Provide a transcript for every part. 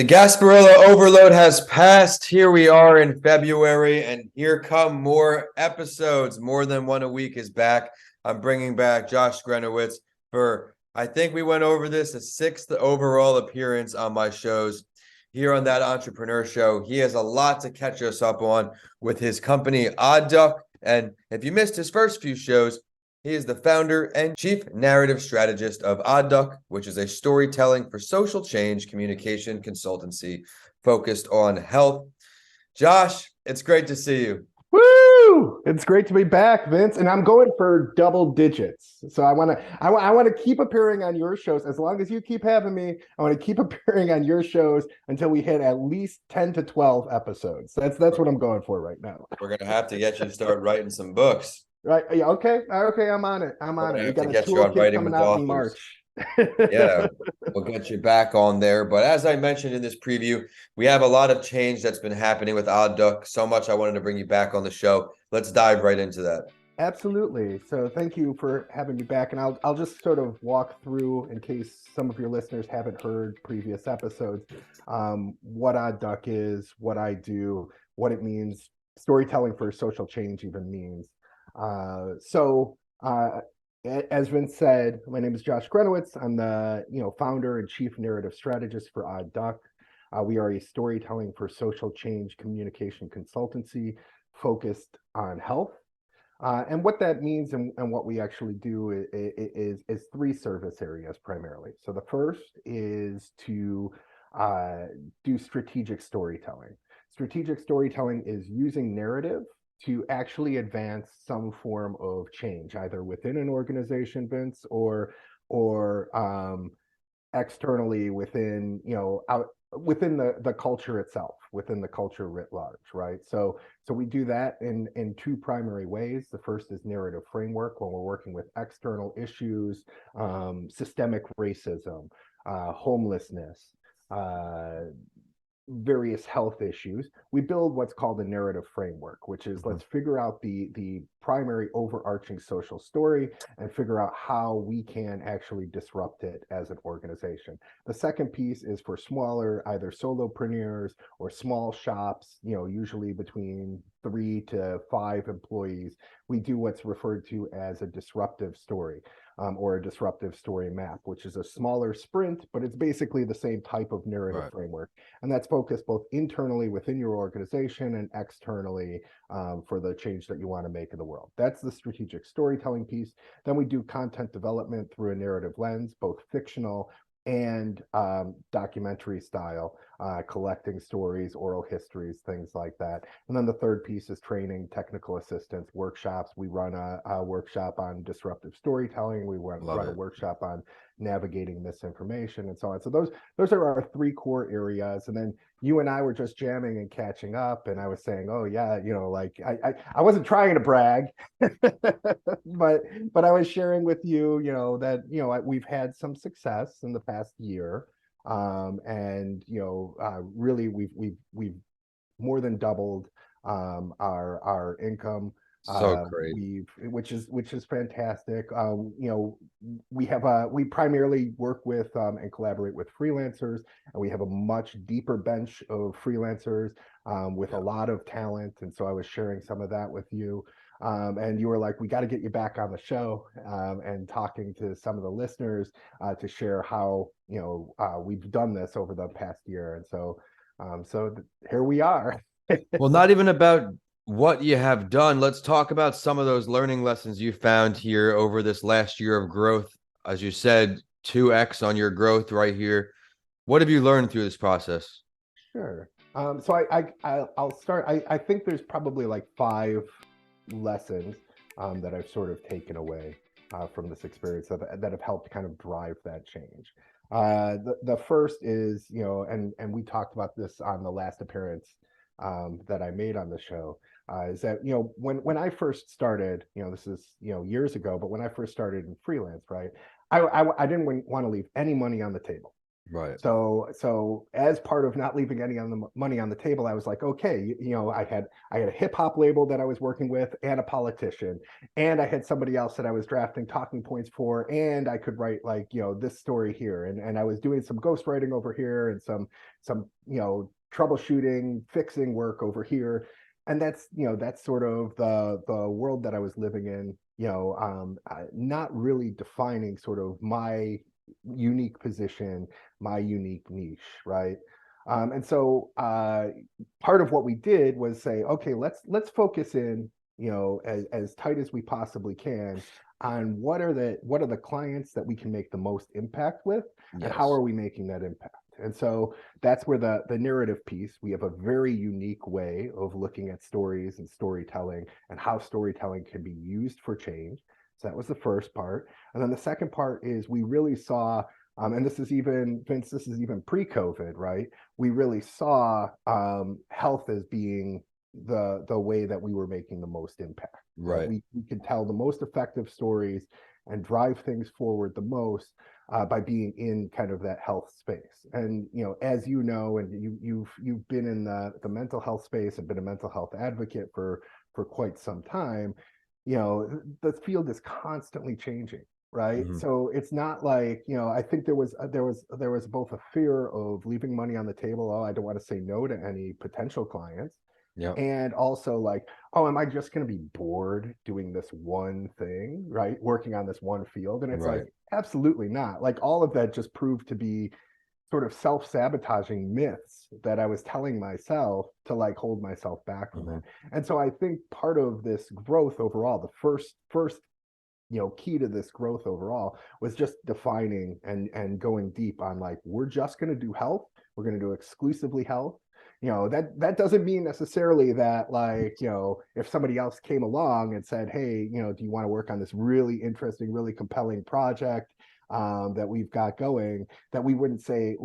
The Gasparilla overload has passed. Here we are in February, and here come more episodes. More Than One a Week is back. I'm bringing back Josh Gryniewicz for, I think we went over this, a sixth overall appearance on my shows here on That Entrepreneur Show. He has a lot to catch us up on with his company, Odd Duck. And if you missed his first few shows, he is the founder and chief narrative strategist of Odd Duck, which is a storytelling for social change communication consultancy focused on health. Josh, it's great to see you. Woo! It's great to be back, Vince, and I'm going for double digits. So I want to keep appearing on your shows as long as you keep having me. I want to keep appearing on your shows until we hit at least 10 to 12 episodes. That's what I'm going for right now. We're gonna have to get you to start writing some books. Right? Yeah, okay. I'm on it. We got a toolkit coming out in March. Yeah, we'll get you back on there. But as I mentioned in this preview, we have a lot of change that's been happening with Odd Duck. So much I wanted to bring you back on the show. Let's dive right into that. Absolutely. So thank you for having me back. And I'll just sort of walk through, in case some of your listeners haven't heard previous episodes, what Odd Duck is, what I do, what it means, storytelling for social change even means. As Vince said, my name is Josh Gryniewicz. I'm the founder and chief narrative strategist for Odd Duck. We are a storytelling for social change communication consultancy focused on health. And what that means and what we actually do is three service areas primarily. So the first is to do strategic storytelling. Strategic storytelling is using narrative to actually advance some form of change, either within an organization, Vince, or externally within within the culture itself, within the culture writ large, right? So we do that in two primary ways. The first is narrative framework, when we're working with external issues, systemic racism, homelessness, various health issues. We build what's called a narrative framework, which is let's figure out the primary overarching social story and figure out how we can actually disrupt it as an organization. The second piece is for smaller, either solopreneurs or small shops, usually between 3 to 5 employees. We do what's referred to as a disruptive story. Or a disruptive story map, which is a smaller sprint, but it's basically the same type of narrative framework. And that's focused both internally within your organization and externally for the change that you want to make in the world. That's the strategic storytelling piece. Then we do content development through a narrative lens, both fictional and documentary style, collecting stories, oral histories, things like that. And then the third piece is training, technical assistance, workshops. We run a workshop on disruptive storytelling. We run a workshop on navigating misinformation and so on. So those are our three core areas. And then you and I were just jamming and catching up, and I was saying, oh yeah, I wasn't trying to brag, but I was sharing with you, that we've had some success in the past year, and really we've more than doubled our income. So great. Which is fantastic. We primarily work with and collaborate with freelancers, and we have a much deeper bench of freelancers with a lot of talent. And so I was sharing some of that with you, and you were like, we got to get you back on the show, and talking to some of the listeners to share how we've done this over the past year. And so here we are. Well, not even about what you have done. Let's talk about some of those learning lessons you found here over this last year of growth. As you said, 2x on your growth right here. What have you learned through this process? Sure. So I'll start. I think there's probably like 5 lessons that I've sort of taken away from this experience that have helped kind of drive that change. The first is, and we talked about this on the last appearance that I made on the show, is that when I first started, this is years ago, but when I first started in freelance, right, I didn't want to leave any money on the table. Right. So as part of not leaving any on the money on the table, I was like, okay, I had a hip hop label that I was working with, and a politician, and I had somebody else that I was drafting talking points for, and I could write like this story here, and I was doing some ghostwriting over here, and some troubleshooting, fixing work over here, and that's sort of the world that I was living in. Not really defining sort of my unique position, my unique niche, right? And so part of what we did was say, okay, let's focus in, as tight as we possibly can on what are the clients that we can make the most impact with, and how Yes. are we making that impact? And so that's where the narrative piece, we have a very unique way of looking at stories and storytelling and how storytelling can be used for change. So that was the first part. And then the second part is we really saw, and this is even, Vince, this is even pre-COVID, right? We really saw health as being the way that we were making the most impact. That Right. we could tell the most effective stories and drive things forward the most by being in kind of that health space. And as you know, and you've been in the mental health space and been a mental health advocate for quite some time. The field is constantly changing, right? Mhm. So it's not like, I think there was both a fear of leaving money on the table. Oh, I don't want to say no to any potential clients. Yeah. And also like, oh, am I just going to be bored doing this one thing, right? Working on this one field? And it's Right. like, absolutely not. Like all of that just proved to be sort of self-sabotaging myths that I was telling myself to like hold myself back from Mhm. it. And so I think part of this growth overall, the first key to this growth overall was just defining and going deep on like, we're just going to do health. We're going to do exclusively health. That doesn't mean necessarily that like, if somebody else came along and said, hey, do you want to work on this really interesting, really compelling project that we've got going, that we wouldn't say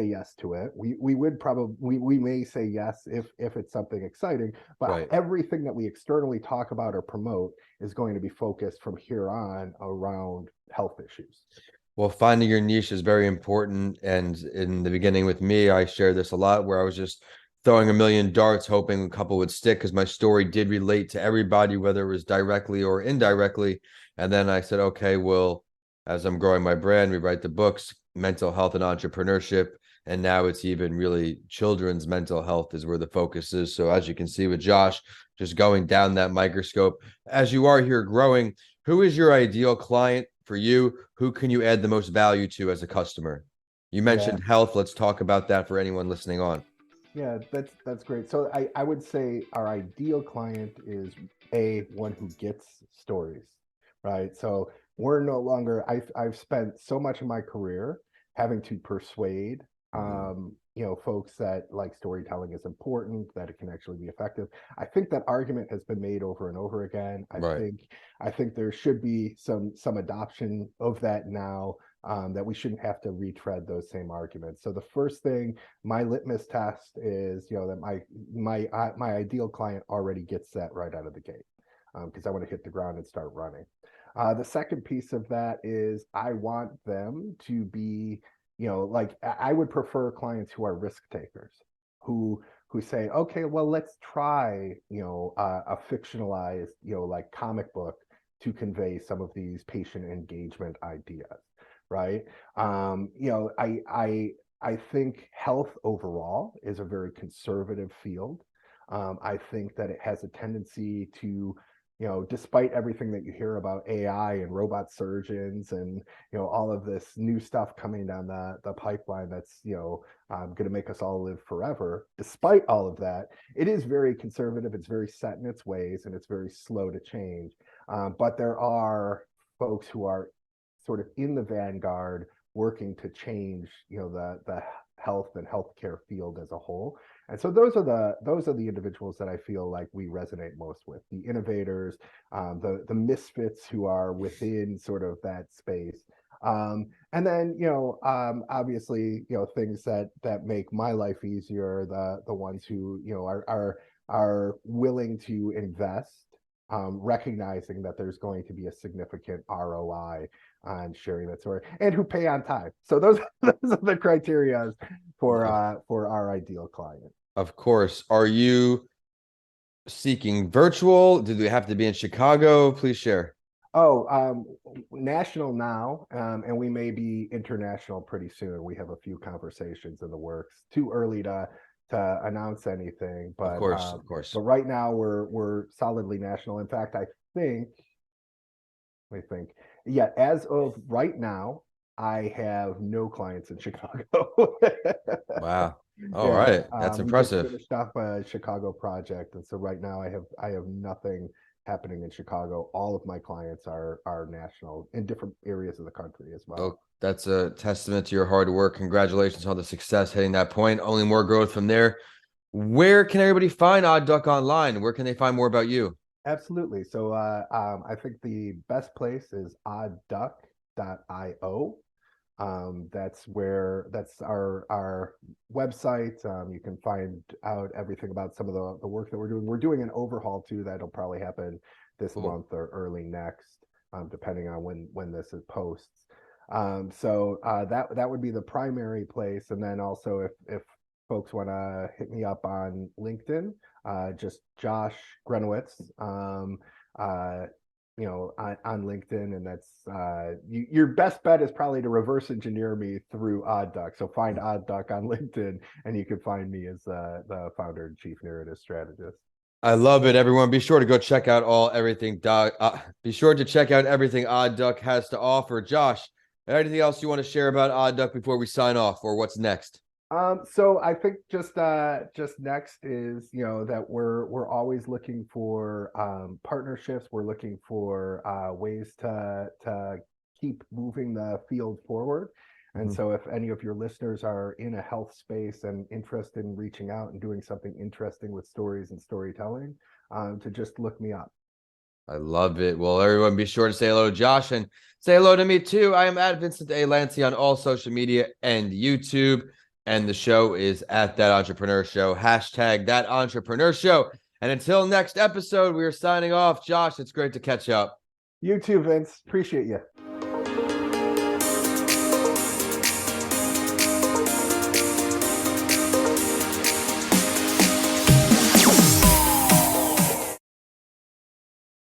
yes to it. We would probably, we may say yes if it's something exciting, but Right. everything that we externally talk about or promote is going to be focused from here on around health issues. Well, finding your niche is very important. And in the beginning with me, I shared this a lot where I was just throwing a million darts, hoping a couple would stick because my story did relate to everybody, whether it was directly or indirectly. And then I said, okay, well, as I'm growing my brand, we write the books, mental health and entrepreneurship. And now it's even really children's mental health is where the focus is. So as you can see with Josh, just going down that microscope, as you are here growing, who is your ideal client for you? Who can you add the most value to as a customer? You Yeah, mentioned health. Let's talk about that for anyone listening on. yeah, that's great. So I would say our ideal client is one who gets stories, right? So we're no longer, I've spent so much of my career having to persuade folks that like storytelling is important, that it can actually be effective. I think that argument has been made over and over again. Right. I think there should be some adoption of that now, that we shouldn't have to retread those same arguments. So the first thing, my litmus test is, that my ideal client already gets that right out of the gate, because I want to hit the ground and start running. The second piece of that is I want them to be, like I would prefer clients who are risk takers, who say, okay, well, let's try, a fictionalized, like comic book to convey some of these patient engagement ideas, right? I think health overall is a very conservative field. I think that it has a tendency to, despite everything that you hear about AI and robot surgeons and all of this new stuff coming down the pipeline that's going to make us all live forever. Despite all of that, it is very conservative. It's very set in its ways, and it's very slow to change. But there are folks who are sort of in the vanguard working to change the health and healthcare field as a whole. And so those are the individuals that I feel like we resonate most with, the innovators, the misfits who are within sort of that space. And then obviously things that make my life easier, the ones who are willing to invest recognizing that there's going to be a significant ROI on sharing that story, and who pay on time. So those are the criteria for our ideal client. Of course. Are you seeking virtual? Did we have to be in Chicago? Please share. National now, and we may be international pretty soon. We have a few conversations in the works. Too early to announce anything, but of course. But right now we're solidly national. In fact, I think, yeah, as of right now, I have no clients in Chicago. Wow. All right. That's impressive. We just finished off a Chicago project, and so right now I have nothing happening in Chicago. All of my clients are national in different areas of the country as well. Oh, that's a testament to your hard work. Congratulations on the success hitting that point. Only more growth from there. Where can everybody find Odd Duck online? Where can they find more about you? Absolutely. So I think the best place is oddduck.io. That's our website. You can find out everything about some of the work that we're doing. We're doing an overhaul too. That'll probably happen this month or early next, depending on when this is posts. So that would be the primary place. And then also if folks want to hit me up on LinkedIn, just Josh Gryniewicz. On LinkedIn, and that's your best bet is probably to reverse engineer me through Odd Duck. So find Odd Duck on LinkedIn, and you can find me as the founder and chief narrative strategist. I love it, everyone. Be sure to go check out everything Odd Duck has to offer. Josh, anything else you want to share about Odd Duck before we sign off, or what's next? So I think just next is, that we're always looking for partnerships. We're looking for ways to keep moving the field forward. And so if any of your listeners are in a health space and interested in reaching out and doing something interesting with stories and storytelling, to just look me up. I love it. Well, everyone, be sure to say hello to Josh and say hello to me too. I am at Vincent A. Lancy on all social media and YouTube. And the show is at That Entrepreneur Show, hashtag That Entrepreneur Show. And until next episode, we are signing off. Josh, it's great to catch up. You too, Vince. Appreciate you.